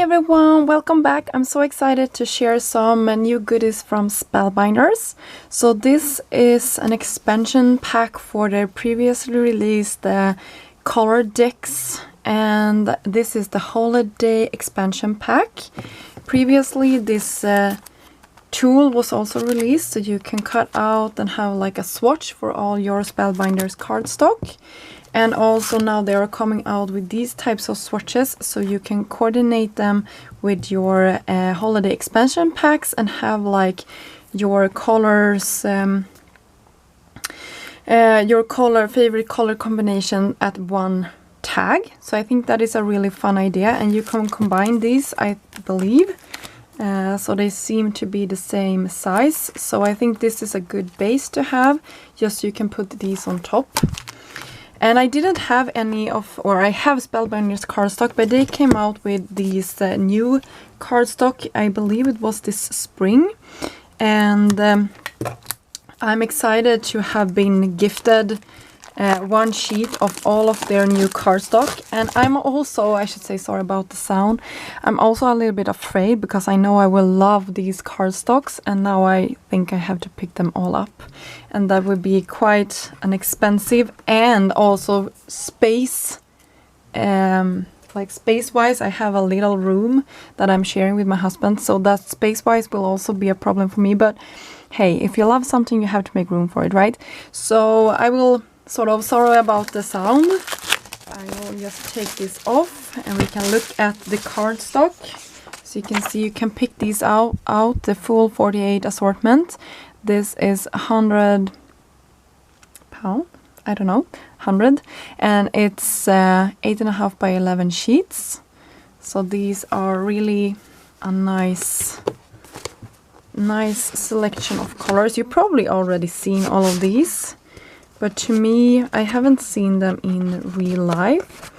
everyone, welcome back. I'm so excited to share some new goodies from Spellbinders. So this is an expansion pack for their previously released color decks, and this is the holiday expansion pack. Previously this tool was also released, so you can cut out and have like a swatch for all your Spellbinders cardstock. And also now they are coming out with these types of swatches, so you can coordinate them with your holiday expansion packs and have like your colors, your favorite color combination at one tag. So I think that is a really fun idea, and you can combine these, I believe. So they seem to be the same size. So I think this is a good base to have, just so you can put these on top. And I didn't have any of, or I have Spellbinders cardstock, but they came out with these new cardstock, I believe it was this spring. And I'm excited to have been gifted one sheet of all of their new cardstock. And I'm also, I should say, sorry about the sound, I'm also a little bit afraid because I know I will love these cardstocks, and now I think I have to pick them all up. And that would be quite an expensive, and also space, like space-wise, I have a little room that I'm sharing with my husband, so that space-wise will also be a problem for me. But hey, if you love something, you have to make room for it, right? So I will sorry about the sound. I will just take this off and we can look at the cardstock. So you can see you can pick these out the full 48 assortment. This is 100 pound, I don't know, 100, and it's 8.5 by 11 sheets. So these are really a nice selection of colors. You've probably already seen all of these, but to me, I haven't seen them in real life.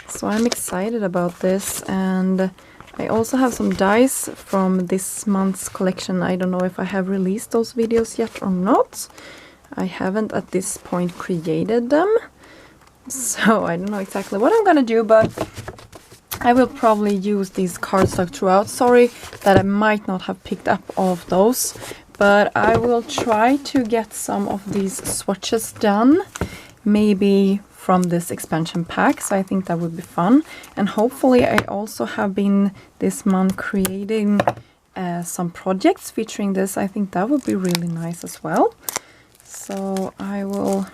So I'm excited about this. And I also have some dies from this month's collection. I don't know if I have released those videos yet or not. I haven't at this point created them. So I don't know exactly what I'm gonna do, but I will probably use these cardstock throughout. Sorry that I might not have picked up all of those, but I will try to get some of these swatches done, maybe from this expansion pack. So I think that would be fun. And hopefully I also have been this month creating some projects featuring this. I think that would be really nice as well. So I will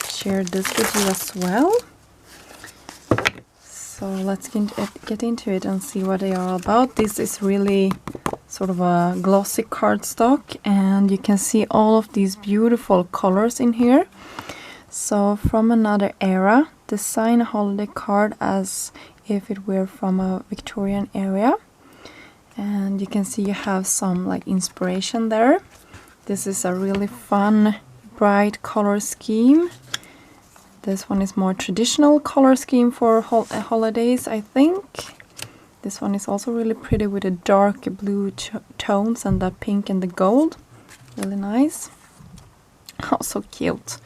share this with you as well. So let's get into it and see what they are about. This is really sort of a glossy cardstock, and you can see all of these beautiful colors in here. So from another era, design a holiday card as if it were from a Victorian area. And you can see you have some like inspiration there. This is a really fun, bright color scheme. This one is more traditional color scheme for holidays, I think. This one is also really pretty with the dark blue tones and the pink and the gold. Really nice. Oh, so cute.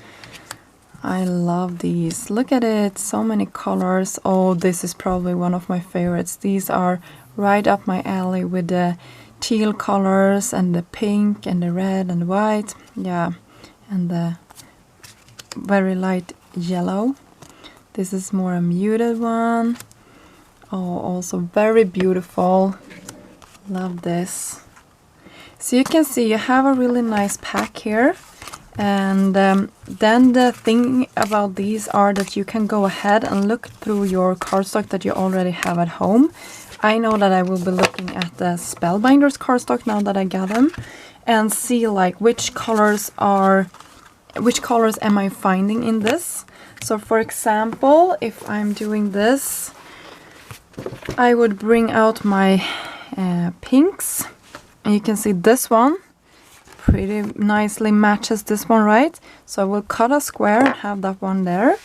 I love these. Look at it, so many colors. Oh, this is probably one of my favorites. These are right up my alley with the teal colors and the pink and the red and the white. Yeah, and the very light yellow. This is more a muted one. Oh, also very beautiful. Love this. So you can see you have a really nice pack here. And then the thing about these are that you can go ahead and look through your cardstock that you already have at home. I know that I will be looking at the Spellbinders cardstock now that I got them, and see like which colors am I finding in this. So for example, if I'm doing this, I would bring out my pinks, and you can see this one pretty nicely matches this one, right? So I will cut a square and have that one there,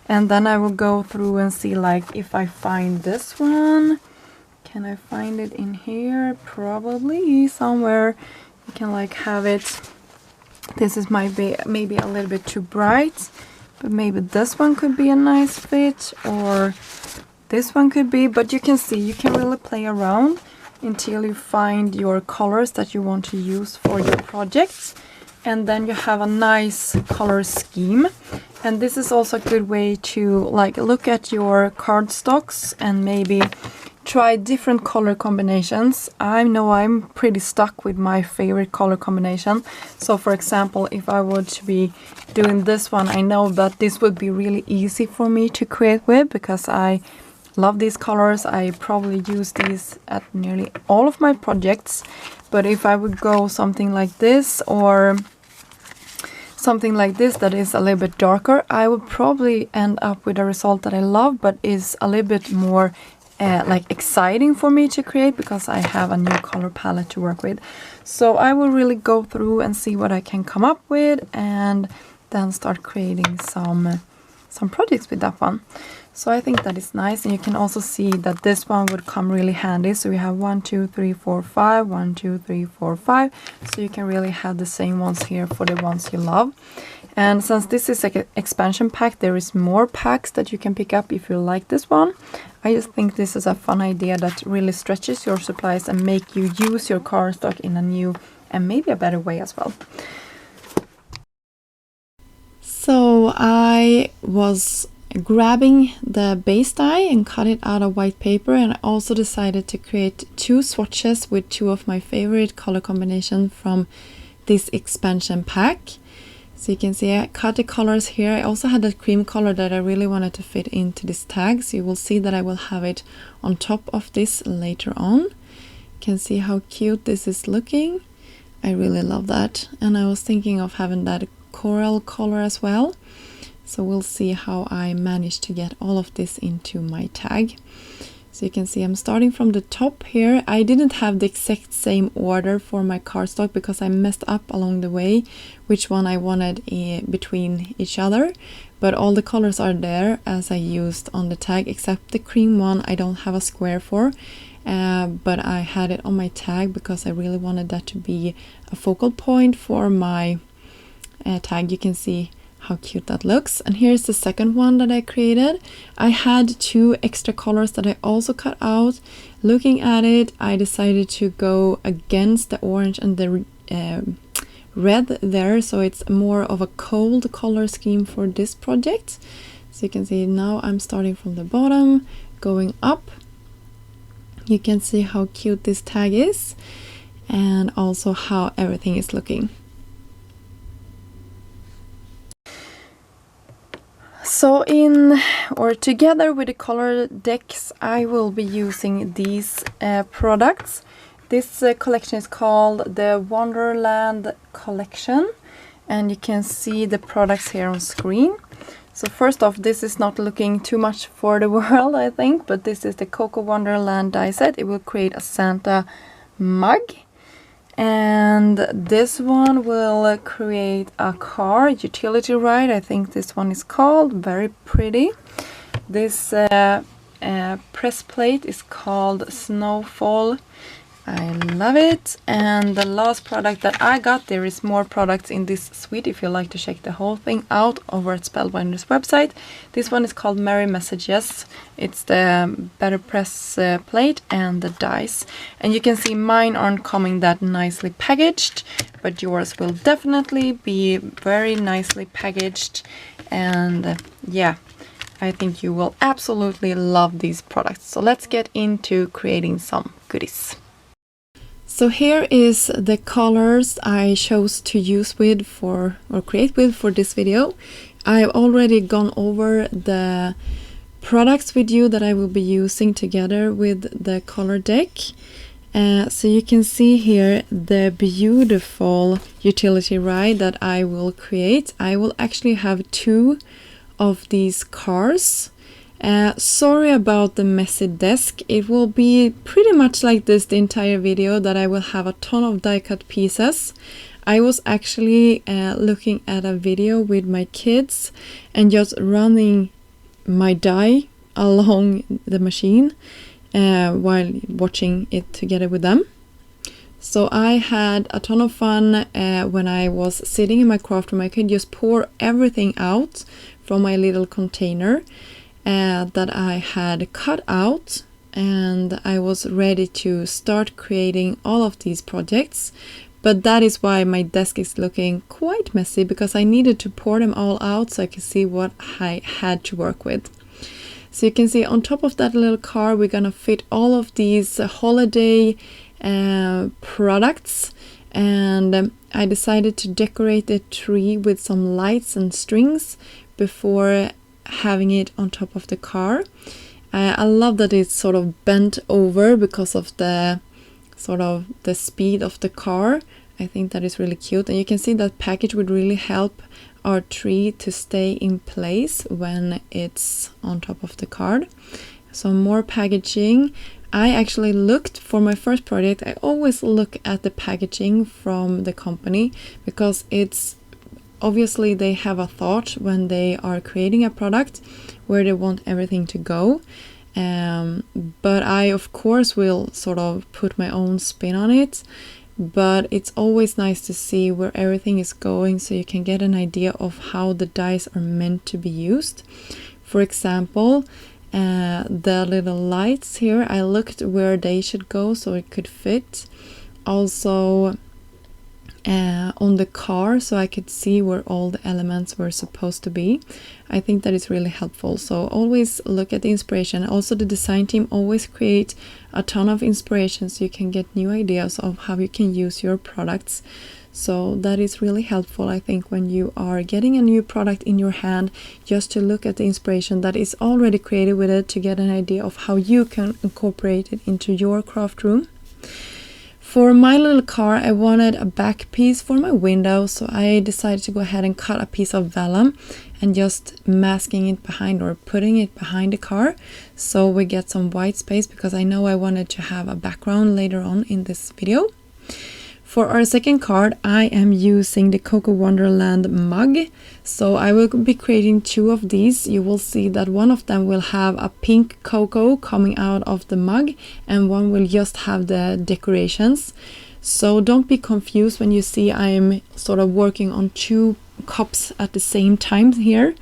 and then I will go through and see like if I find this one. Can I find it in here? Probably somewhere. You can like have it. This is maybe a little bit too bright, but maybe this one could be a nice fit, or this one could be, but you can see you can really play around until you find your colors that you want to use for your projects, and then you have a nice color scheme. And this is also a good way to like look at your cardstocks and maybe try different color combinations. I know I'm pretty stuck with my favorite color combination. So for example, if I were to be doing this one, I know that this would be really easy for me to create with because I love these colors. I probably use these at nearly all of my projects. But if I would go something like this or something like this that is a little bit darker, I would probably end up with a result that I love but is a little bit more like exciting for me to create because I have a new color palette to work with. So I will really go through and see what I can come up with and then start creating some projects with that one. So I think that is nice, and you can also see that this one would come really handy. So we have 1 2 3 4 5, 1 2 3 4 5, so you can really have the same ones here for the ones you love. And since this is like an expansion pack, there is more packs that you can pick up if you like this one. I just think this is a fun idea that really stretches your supplies and make you use your cardstock in a new and maybe a better way as well. So I was grabbing the base die and cut it out of white paper, and I also decided to create 2 swatches with 2 of my favorite color combinations from this expansion pack. So you can see I cut the colors here. I also had that cream color that I really wanted to fit into this tag, so you will see that I will have it on top of this later on. You can see how cute this is looking. I really love that, and I was thinking of having that coral color as well. So we'll see how I manage to get all of this into my tag. So you can see I'm starting from the top here. I didn't have the exact same order for my cardstock because I messed up along the way which one I wanted between each other. But all the colors are there as I used on the tag, except the cream one I don't have a square for. But I had it on my tag because I really wanted that to be a focal point for my tag. You can see how cute that looks. And here's the second one that I created. I had 2 extra colors that I also cut out. Looking at it, I decided to go against the orange and the red there, so it's more of a cold color scheme for this project. So you can see now I'm starting from the bottom, going up. You can see how cute this tag is and also how everything is looking. So together with the color decks, I will be using these products. This collection is called the Wonderland Collection, and you can see the products here on screen. So first off, this is not looking too much for the world, I think, but this is the Coco Wonderland die set. It will create a Santa mug. And this one will create a car, utility ride, I think this one is called. Very pretty. This press plate is called Snowfall. I love it. And the last product that I got, there is more products in this suite if you like to check the whole thing out over at Spellbinder's website. This one is called Merry Messages. It's the better press plate and the dice. And you can see mine aren't coming that nicely packaged, but yours will definitely be very nicely packaged. And yeah, I think you will absolutely love these products. So let's get into creating some goodies. So here is the colors I chose to use with for, or create with for this video. I've already gone over the products with you that I will be using together with the color deck. So you can see here the beautiful utility ride that I will create. I will actually have 2 of these cars. Sorry about the messy desk. It will be pretty much like this the entire video, that I will have a ton of die cut pieces. I was actually looking at a video with my kids and just running my die along the machine while watching it together with them. So I had a ton of fun when I was sitting in my craft room. I could just pour everything out from my little container. that I had cut out, and I was ready to start creating all of these projects. But that is why my desk is looking quite messy, because I needed to pour them all out so I could see what I had to work with. So you can see on top of that little car, we're gonna fit all of these holiday products. And I decided to decorate the tree with some lights and strings before having it on top of the car. I love that it's sort of bent over because of the speed of the car. I think that is really cute, and you can see that package would really help our tree to stay in place when it's on top of the card. So more packaging. I actually looked for my first project. I always look at the packaging from the company, because it's obviously they have a thought when they are creating a product where they want everything to go. But I of course will sort of put my own spin on it. But it's always nice to see where everything is going, so you can get an idea of how the dies are meant to be used. For example, the little lights here, I looked where they should go so it could fit. Also on the car, so I could see where all the elements were supposed to be. I think that is really helpful. So always look at the inspiration. Also, the design team always create a ton of inspiration, so you can get new ideas of how you can use your products. So that is really helpful, I think, when you are getting a new product in your hand, just to look at the inspiration that is already created with it, to get an idea of how you can incorporate it into your craft room. For my little car, I wanted a back piece for my window, so I decided to go ahead and cut a piece of vellum and just masking it behind, or putting it behind the car, so we get some white space, because I know I wanted to have a background later on in this video. For our second card, I am using the Coco Wonderland Mug. So I will be creating two of these. You will see that one of them will have a pink cocoa coming out of the mug, and one will just have the decorations. So don't be confused when you see I'm sort of working on two cups at the same time here.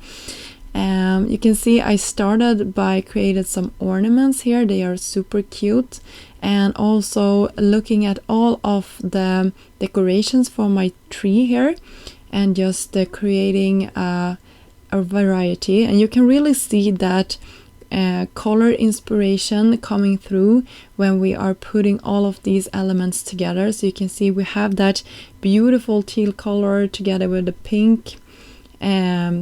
You can see I started by creating some ornaments here. They are super cute. And also looking at all of the decorations for my tree here, and just creating a variety. And you can really see that color inspiration coming through when we are putting all of these elements together. So you can see we have that beautiful teal color together with the pink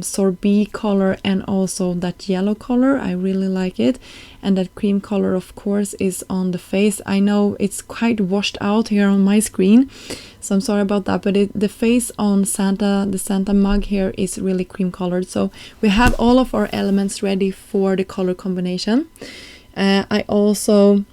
sorbet color, and also that yellow color. I really like it. And that cream color, of course, is on the face. I know it's quite washed out here on my screen, so I'm sorry about that, but the face on Santa, the Santa mug here, is really cream colored. So we have all of our elements ready for the color combination. I also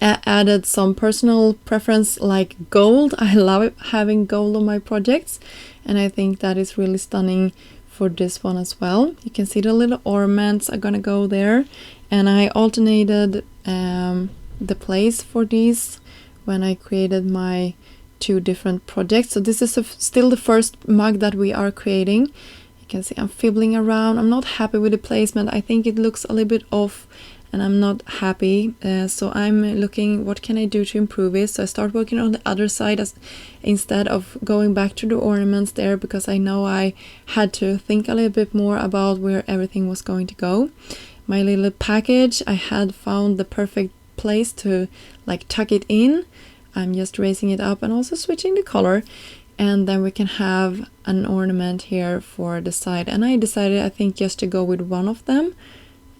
added some personal preference like gold. I love having gold on my projects, and I think that is really stunning for this one as well. You can see the little ornaments are gonna go there, and I alternated the place for these when I created my two different projects. So this is still the first mug that we are creating. You can see I'm fiddling around. I'm not happy with the placement. I think it looks a little bit off, and I'm not happy. So I'm looking what can I do to improve it. So I start working on the other side instead of going back to the ornaments there, because I know I had to think a little bit more about where everything was going to go. My little package, I had found the perfect place to like tuck it in. I'm just raising it up and also switching the color, and then we can have an ornament here for the side. And I decided, I think, just to go with one of them.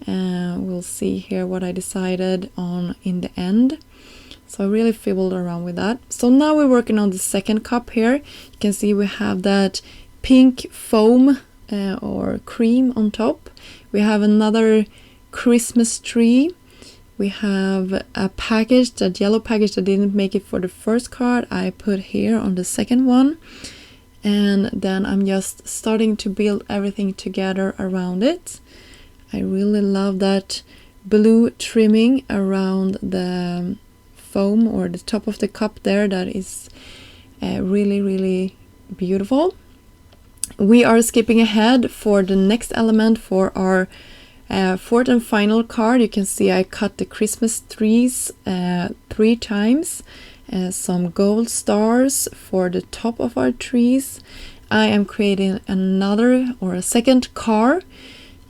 We'll see here what I decided on in the end. So I really fiddled around with that. So now we're working on the second cup here. You can see we have that pink foam or cream on top. We have another Christmas tree. We have a package, that yellow package that didn't make it for the first card, I put here on the second one. And then I'm just starting to build everything together around it. I really love that blue trimming around the foam or the top of the cup there. That is really, really beautiful. We are skipping ahead for the next element for our Fourth and final card, you can see I cut the Christmas trees 3 times. Some gold stars for the top of our trees. I am creating another or a second car.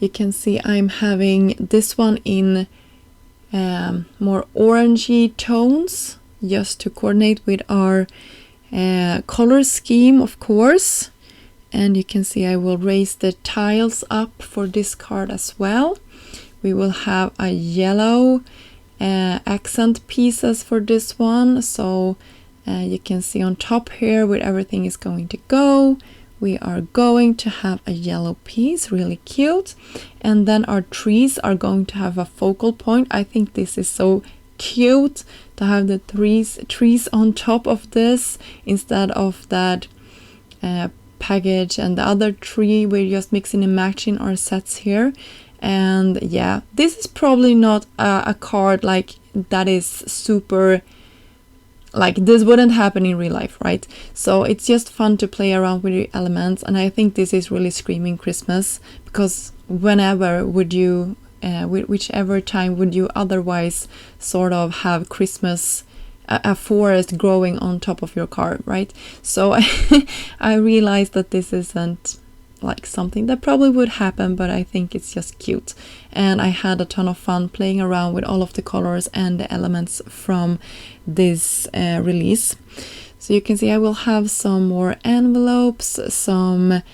You can see I'm having this one in more orangey tones, just to coordinate with our color scheme, of course. And you can see I will raise the tiles up for this card as well. We will have a yellow accent pieces for this one. So you can see on top here where everything is going to go. We are going to have a yellow piece, really cute. And then our trees are going to have a focal point. I think this is so cute to have the trees on top of this instead of that package and the other tree. We're just mixing and matching our sets here. And yeah, this is probably not a card like that is super, like this wouldn't happen in real life, right? So it's just fun to play around with the elements, and I think this is really screaming Christmas, because whenever would you whichever time would you otherwise sort of have Christmas, a forest growing on top of your card, right? So I realized that this isn't like something that probably would happen, but I think it's just cute. And I had a ton of fun playing around with all of the colors and the elements from this release. So you can see I will have some more envelopes, some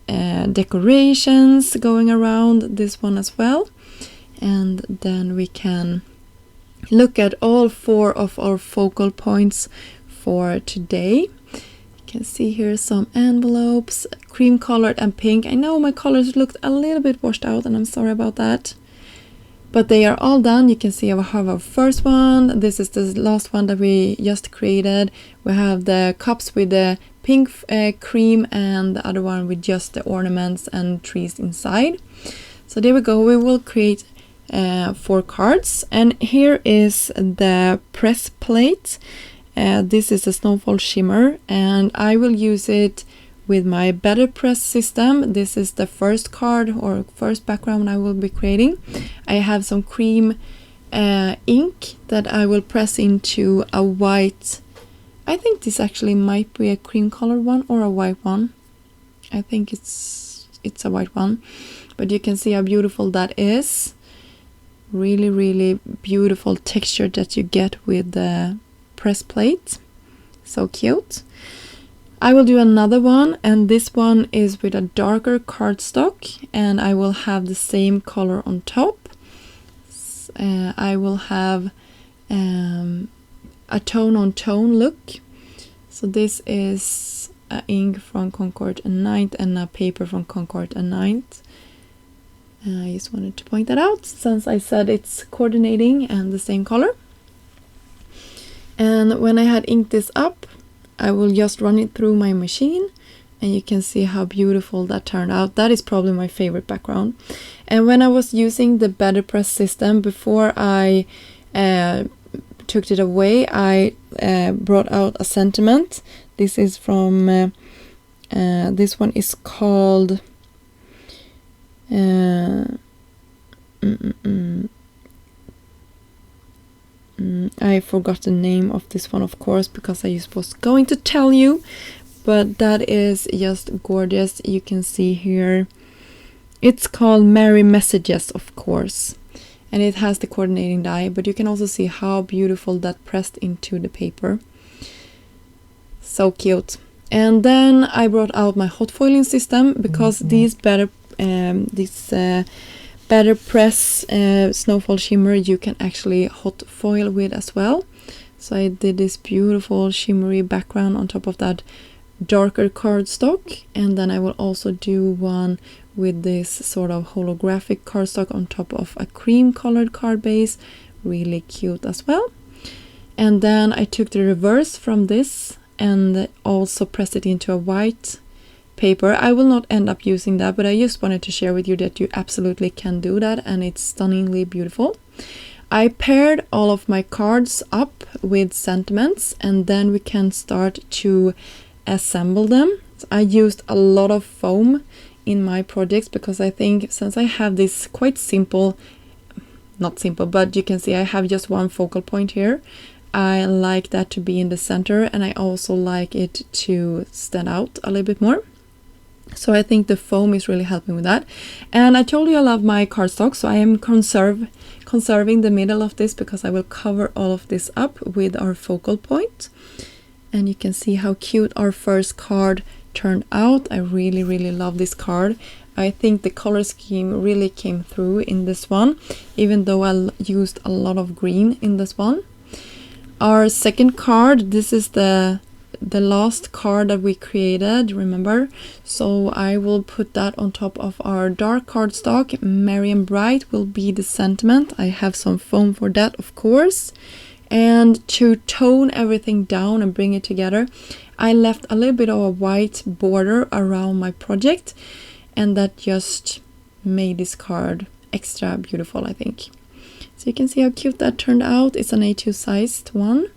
decorations going around this one as well. And then we can look at all 4 of our focal points for today. You can see here some envelopes, cream colored and pink. I know my colors looked a little bit washed out, and I'm sorry about that. But they are all done. You can see I have our first one. This is the last one that we just created. We have the cups with the pink cream, and the other one with just the ornaments and trees inside. So there we go. We will create 4 cards, and here is the press plate. This is a snowfall shimmer, and I will use it with my better press system. This is the first card or first background I will be creating. I have some cream ink that I will press into a white. I think this actually might be a cream colored one or a white one. I think it's a white one, but you can see how beautiful that is. Really, really beautiful texture that you get with the press plate. So cute. I will do another one, and this one is with a darker cardstock, and I will have the same color on top. I will have a tone-on-tone look. So this is a ink from Concord and Ninth and a paper from Concord and Ninth. I just wanted to point that out since I said it's coordinating and the same color. And when I had inked this up, I will just run it through my machine, and you can see how beautiful that turned out. That is probably my favorite background. And when I was using the Better Press system, before I took it away, I brought out a sentiment. This is from, this one is called I forgot the name of this one, of course, because I was going to tell you, but that is just gorgeous. You can see here it's called Merry Messages, of course, and it has the coordinating die, but you can also see how beautiful that pressed into the paper. So cute. And then I brought out my hot foiling system, because these Better Press snowfall shimmer you can actually hot foil with as well. So I did this beautiful shimmery background on top of that darker cardstock, and then I will also do one with this sort of holographic cardstock on top of a cream colored card base. Really cute as well. And then I took the reverse from this and also pressed it into a white paper. I will not end up using that, but I just wanted to share with you that you absolutely can do that, and it's stunningly beautiful. I paired all of my cards up with sentiments, and then we can start to assemble them. So I used a lot of foam in my projects, because I think since I have this quite simple, not simple, but you can see I have just one focal point here. I like that to be in the center, and I also like it to stand out a little bit more. So I think the foam is really helping with that. And I told you I love my cardstock, so I am conserving the middle of this, because I will cover all of this up with our focal point. And you can see how cute our first card turned out. I really, really love this card. I think the color scheme really came through in this one, even though I used a lot of green in this one. Our second card, this is the last card that we created, remember? So I will put that on top of our dark cardstock. Merry and Bright will be the sentiment. I have some foam for that, of course. And to tone everything down and bring it together, I left a little bit of a white border around my project, and that just made this card extra beautiful, I think. So you can see how cute that turned out. It's an A2 sized one.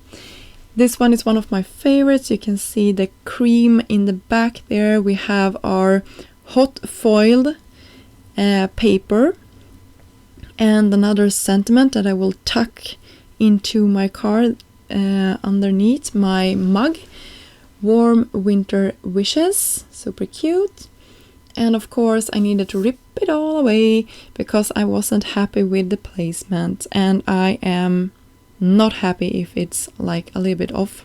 This one is one of my favorites. You can see the cream in the back there. We have our hot foiled paper and another sentiment that I will tuck into my card underneath my mug. Warm winter wishes, super cute. And of course I needed to rip it all away because I wasn't happy with the placement, and I am not happy if it's like a little bit off.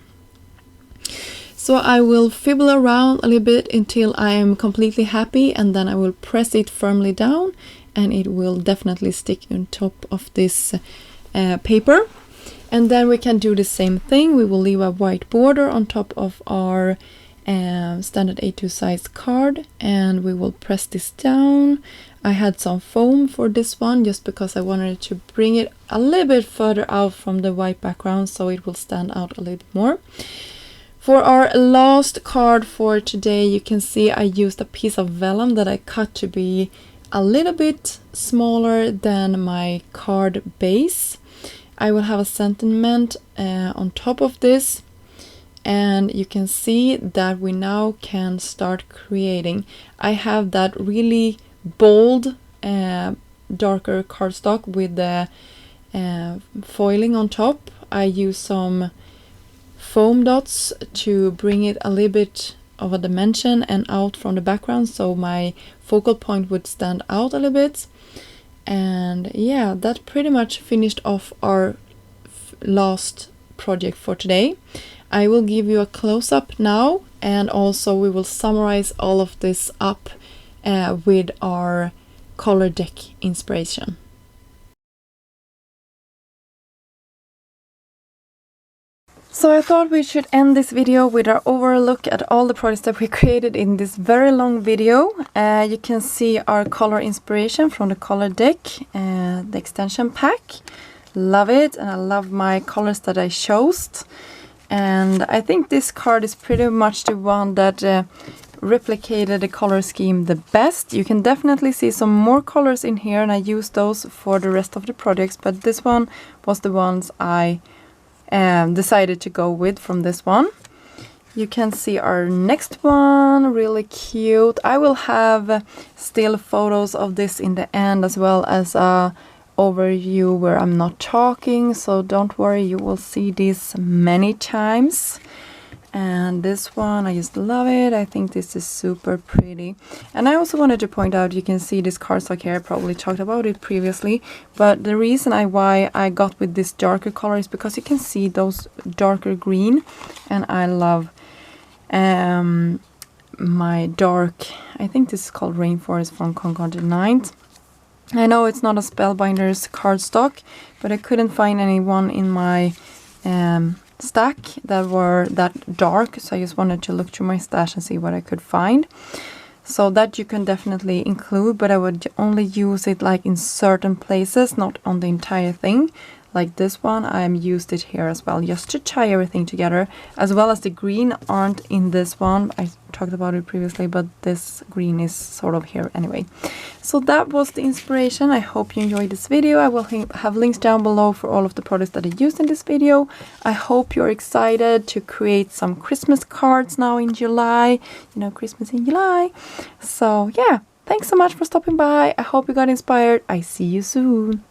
So I will fibble around a little bit until I am completely happy, and then I will press it firmly down, and it will definitely stick on top of this paper. And then we can do the same thing. We will leave a white border on top of our standard A2 size card, and we will press this down. I had some foam for this one just because I wanted to bring it a little bit further out from the white background so it will stand out a little bit more. For our last card for today, you can see I used a piece of vellum that I cut to be a little bit smaller than my card base. I will have a sentiment on top of this, and you can see that we now can start creating. I have that really bold darker cardstock with the foiling on top. I use some foam dots to bring it a little bit of a dimension and out from the background, so my focal point would stand out a little bit. And yeah, that pretty much finished off our last project for today. I will give you a close-up now, and also we will summarize all of this up with our color deck inspiration. So I thought we should end this video with our overall look at all the projects that we created in this very long video. You can see our color inspiration from the color deck, the extension pack. Love it, and I love my colors that I chose. And I think this card is pretty much the one that replicated the color scheme the best. You can definitely see some more colors in here, and I used those for the rest of the projects, but this one was the ones I decided to go with from this one. You can see our next one, really cute. I will have still photos of this in the end, as well as a overview where I'm not talking, so don't worry, you will see this many times. And this one, I just love it. I think this is super pretty. And I also wanted to point out, you can see this cardstock here. I probably talked about it previously, but the reason why I got with this darker color is because you can see those darker green, and I love my dark, I think this is called Rainforest from Concord 9. I know it's not a Spellbinders cardstock, but I couldn't find anyone in my stack that were that dark, so I just wanted to look through my stash and see what I could find. So that you can definitely include, but I would only use it like in certain places, not on the entire thing. Like this one, I used it here as well, just to tie everything together, as well as the green aren't in this one. I talked about it previously, but this green is sort of here anyway. So that was the inspiration. I hope you enjoyed this video. I will have links down below for all of the products that I used in this video. I hope you're excited to create some Christmas cards now in July. You know, Christmas in July. So yeah, Thanks so much for stopping by. I hope you got inspired. I see you soon.